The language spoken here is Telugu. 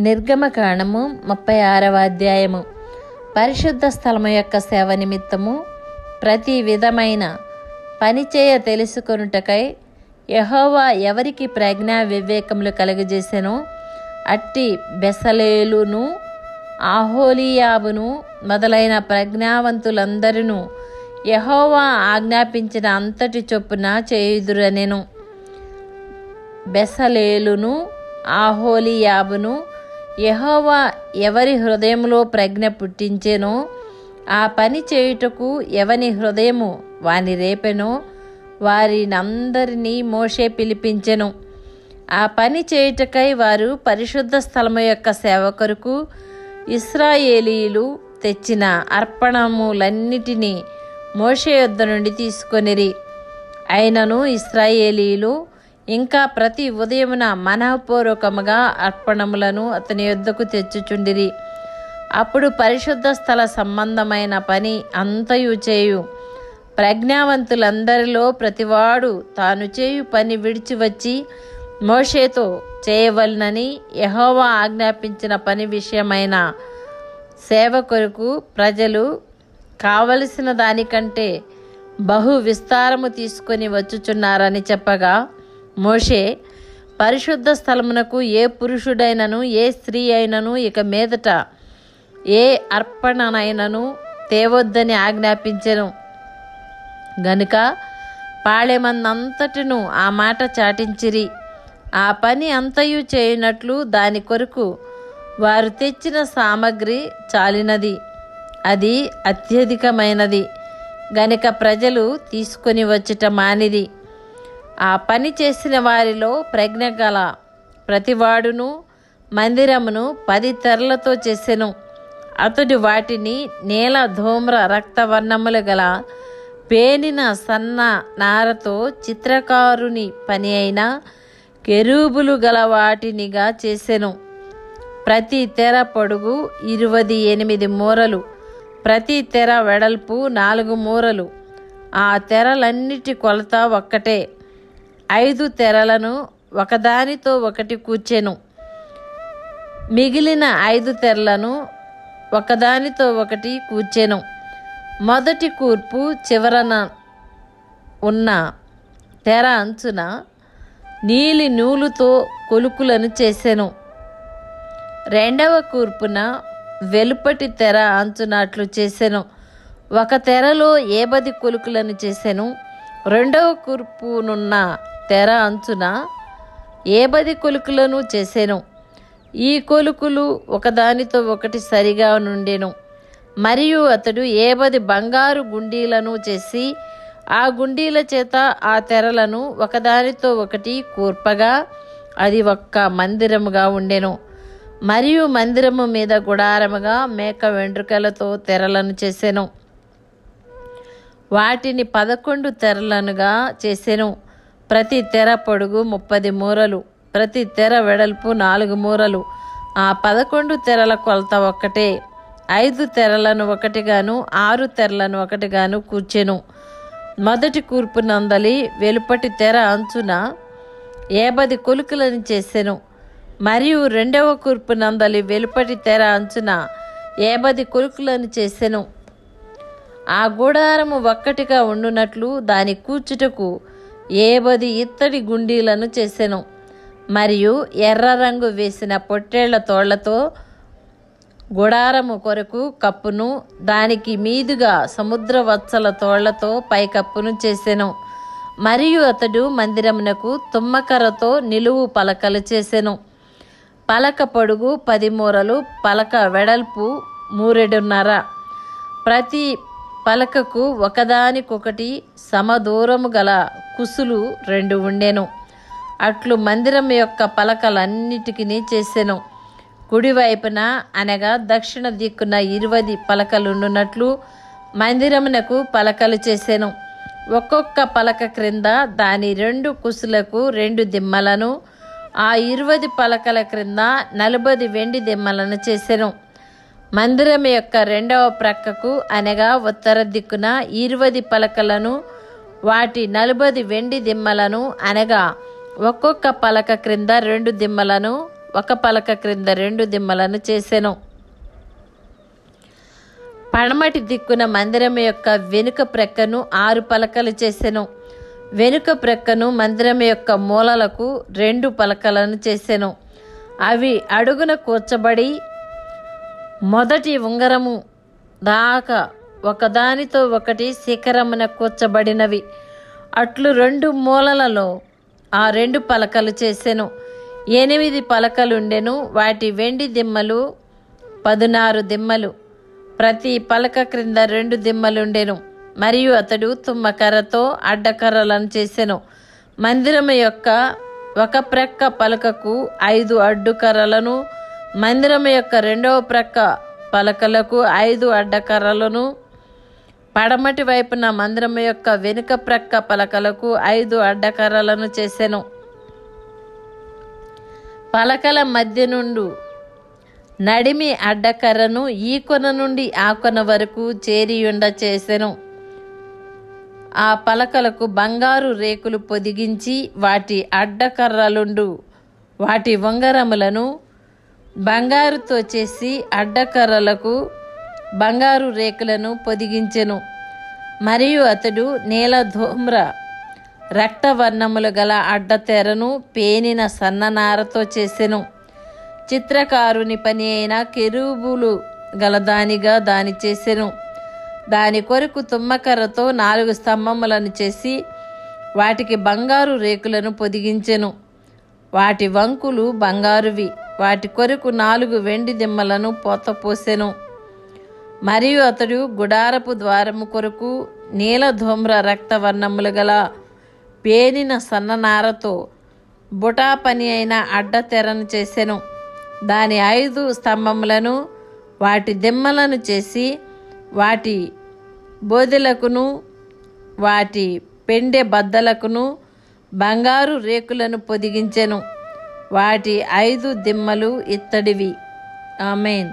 నిర్గమకాండము 36వ అధ్యాయము. పరిశుద్ధ స్థలము యొక్క సేవ నిమిత్తము ప్రతి విధమైన పనిచేయ తెలుసుకొనుటకై యెహోవా ఎవరికి ప్రజ్ఞా వివేకములు కలుగజేసెనో అట్టి బెసలేలును అహోలీయాబును మొదలైన ప్రజ్ఞావంతులందరూ యెహోవా ఆజ్ఞాపించిన అంతటి చొప్పున చేయుదురనెను. బెసలేలును అహోలీయాబును యెహోవా ఎవరి హృదయంలో ప్రజ్ఞ పుట్టించెనో ఆ పని చేయుటకు ఎవని హృదయము వాని రేపెనో వారినందరినీ మోషే పిలిపించెను. ఆ పని చేయుటకై వారు పరిశుద్ధ స్థలము యొక్క సేవ కొరకు ఇశ్రాయేలీయులు తెచ్చిన అర్పణములన్నిటినీ మోషే యొద్ద నుండి తీసుకొనిరి. అయినను ఇశ్రాయేలీయులు ఇంకా ప్రతి ఉదయమున మనఃపూర్వకముగా అర్పణములను అతని యొద్దకు తెచ్చుచుండిరి. అప్పుడు పరిశుద్ధ స్థల సంబంధమైన పని అంతయు చేయు ప్రజ్ఞావంతులందరిలో ప్రతివాడు తాను చేయు పని విడిచి వచ్చి మోషేతో చేయవలనని యెహోవా ఆజ్ఞాపించిన పని విషయమైన సేవ కొరకు ప్రజలు కావలసిన దానికంటే బహు విస్తారము తీసుకొని వచ్చుచున్నారని చెప్పగా, మోషే పరిశుద్ధ స్థలమునకు ఏ పురుషుడైనను ఏ స్త్రీ అయినను ఇక మీదట ఏ అర్పణనైనను తేవద్దని ఆజ్ఞాపించెను. గనుక పాళెమందంతటిను ఆ మాట చాటించిరి. ఆ పని అంతయు చేయునట్లు దాని కొరకు వారు తెచ్చిన సామగ్రి చాలినది, అది అత్యధికమైనది. గనుక ప్రజలు తీసుకొని వచ్చుట మానిరి. ఆ పని చేసిన వారిలో ప్రజ్ఞ గల ప్రతివాడును మందిరమును 10 తెరలతో చేసెను. అతడు వాటిని నీల ధూమ్ర రక్తవర్ణములు గల పేనిన సన్న నారతో చిత్రకారుని పని అయిన కెరూబులు గల వాటినిగా చేసెను. ప్రతి తెర పొడుగు 28 మూరలు, ప్రతి తెర వెడల్పు 4 మూరలు. ఆ తెరలన్నిటి కొలత ఒక్కటే. 5 తెరలను ఒకదానితో ఒకటి కూర్చెను. మిగిలిన 5 తెరలను ఒకదానితో ఒకటి కూర్చెను. మొదటి కూర్పు చివరన ఉన్న తెర అంచున నీలి నూలుతో కొలుకులను చేసెను. రెండవ కూర్పున వెలుపటి తెర అంచునట్లు చేసెను. ఒక తెరలో 10 కొలుకులను చేసెను. రెండవ కూర్పునున్న తెర అంచున 10 కొలుకులను చేసెను. ఈ కొలుకులు ఒకదానితో ఒకటి సరిగా నుండెను. మరియు అతడు 10 బంగారు గుండీలను చేసి ఆ గుండీల చేత ఆ తెరలను ఒకదానితో ఒకటి కూర్పగా అది ఒక్క మందిరముగా ఉండెను. మరియు మందిరము మీద గుడారముగా మేక వెంట్రుకలతో తెరలను చేసెను. వాటిని 11 తెరలనుగా చేసెను. ప్రతి తెర పొడుగు 30 మూరలు, ప్రతి తెర వెడల్పు 4 మూరలు. ఆ 11 తెరల కొలత ఒక్కటే. 5 తెరలను ఒకటిగాను 6 తెరలను ఒకటిగాను కూర్చెను. మొదటి కూర్పు నందలి వెలుపటి తెర అంచున 10 కొలుకులను చేసెను. మరియు రెండవ కూర్పు నందలి వెలుపటి తెర అంచున 10 కొలుకులను చేసెను. ఆ గుడారము ఒక్కటిగా ఉండునట్లు దాని కూర్చుటకు 10 ఇత్తడి గుండీలను చేసెను. మరియు ఎర్ర రంగు వేసిన పొట్టేళ్ల తోళ్లతో గుడారము కొరకు కప్పును, దానికి మీదుగా సముద్ర వత్సల తోళ్లతో పైకప్పును చేసెను. మరియు అతడు మందిరమునకు తుమ్మకర్రతో నిలువు పలకలు చేసెను. పలక పొడుగు 10 మూరలు, పలక వెడల్పు 3.5. ప్రతి పలకకు ఒకదానికొకటి సమదూరము గల కుసులు 2 ఉండెను. అట్లు మందిరం యొక్క పలకలన్నిటికీ చేసెను. కుడివైపున అనగా దక్షిణ దిక్కున 20 పలకలుండునట్లు మందిరమునకు పలకలు చేసెను. ఒక్కొక్క పలక క్రింద దాని 2 కుసులకు 2 దిమ్మలను, ఆ 20 పలకల క్రింద 40 వెండి దిమ్మలను చేసెను. మందిరం యొక్క రెండవ ప్రక్కకు అనగా ఉత్తర దిక్కున 20 పలకలను, వాటి 40 వెండి దిమ్మలను అనగా ఒక్కొక్క పలక క్రింద 2 దిమ్మలను ఒక పలక క్రింద 2 దిమ్మలను చేసెను. పడమటి దిక్కున మందిరం యొక్క వెనుక ప్రక్కను 6 పలకలు చేసెను. వెనుక ప్రక్కను మందిరం యొక్క మూలలకు 2 పలకలను చేసెను. అవి అడుగున కూర్చబడి మొదటి ఉంగరము దాకా ఒకదానితో ఒకటి శిఖరమున కూర్చబడినవి. అట్లు 2 మూలలలో ఆ 2 పలకలు చేసెను. 8 పలకలుండెను. వాటి వెండి దిమ్మలు 16 దిమ్మలు. ప్రతి పలక క్రింద 2 దిమ్మలుండెను. మరియు అతడు తుమ్మకర్రతో అడ్డకర్రలను చేసెను. మందిరము యొక్క ఒక ప్రక్క పలకకు 5 అడ్డుకర్రలను, మందిరము యొక్క 2వ ప్రక్క పలకలకు 5 అడ్డకర్రలను, పడమటి వైపున మందిరము యొక్క వెనుక ప్రక్క పలకలకు 5 అడ్డకర్రలను చేసెను. పలకల మధ్య నుండి నడిమి అడ్డకర్రను ఈ కొన నుండి ఆ కొన వరకు చేరియుండ చేసెను. ఆ పలకలకు బంగారు రేకులు పొదిగించి వాటి అడ్డకర్రలుండు వాటి ఉంగరములను బంగారుతో చేసి అడ్డకర్రలకు బంగారు రేకులను పొదిగించెను. మరియు అతడు నీల ధూమ్ర రక్తవర్ణములు గల అడ్డతెరను పేనిన సన్ననారతో చేసెను. చిత్రకారుని పని అయిన కెరూబులు గలదానిగా దాని చేసెను. దాని కొరకు తుమ్మకర్రతో 4 స్తంభములను చేసి వాటికి బంగారు రేకులను పొదిగించెను. వాటి వంకులు బంగారువి. వాటి కొరకు 4 వెండి దిమ్మలను పోతపోసెను. మరియు అతడు గుడారపు ద్వారము కొరకు నీల ధూమ్ర రక్తవర్ణములు గల పేనిన సన్ననారతో బుటా పని అయిన అడ్డతెరను చేసెను. దాని 5 స్తంభములను వాటి దిమ్మలను చేసి వాటి బోదెలకును వాటి పెండె బద్దలకును బంగారు రేకులను పొదిగించెను. వాటి 5 దిమ్మలు ఇత్తడివి. ఆమేన్.